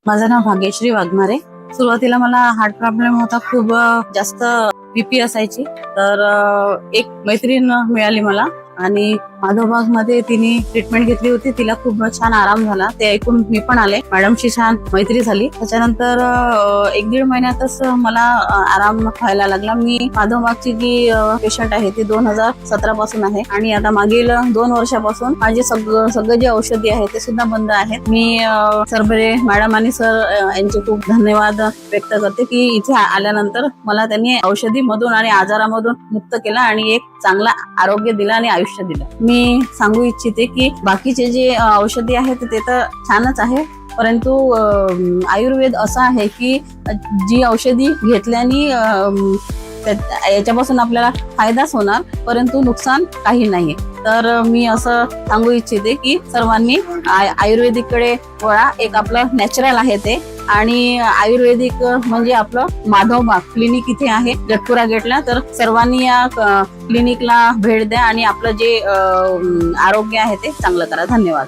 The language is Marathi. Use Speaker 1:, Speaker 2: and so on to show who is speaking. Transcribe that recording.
Speaker 1: माझं नाव भाग्यश्री वाघमारे। सुरुवातीला मला हार्ट प्रॉब्लेम होता, खूप जास्त बीपी असायची। तर एक मैत्रीण मिळाली मला आणि माधवबाग मध्ये तिने ट्रीटमेंट घेतली होती। तिला खूप छान आराम झाला, ते ऐकून मी पण आले। मॅडमशी छान मैत्री झाली। त्याच्यानंतर 1-1.5 महिन्यातच मला आराम व्हायला लागला। मी माधवबागची जी पेशंट आहे ती 2017 पासून आहे आणि आता मागील 2 वर्षापासून माझे सगळे जे औषधी आहे ते सुद्धा बंद आहेत। मी सरबरे मॅडम आणि सर यांचे खूप धन्यवाद व्यक्त करते की इथे आल्यानंतर मला त्यांनी औषधी मधून आणि आजारामधून मुक्त केला आणि एक चांगला आरोग्य दिला आणि आयुष्य दिलं। मी सांगू इच्छिते की बाकीचे जे औषधी आहेत ते तर छानच आहे, परंतु आयुर्वेद असं आहे की जी औषधी घेतल्याने याच्यापासून आपल्याला फायदाच होणार, परंतु नुकसान काही नाहीये। तर मी असं सांगू इच्छिते की सर्वांनी आयुर्वेदिक कडे वळा। एक आपलं नॅचरल आहे ते, आणि आयुर्वेदिक म्हणजे आपलं माधवबाग क्लिनिक इथे आहे जटपुरा गेटला। तर सर्वांनी या क्लिनिकला भेट द्या आणि आपलं जे आरोग्य आहे ते चांगलं करा। धन्यवाद।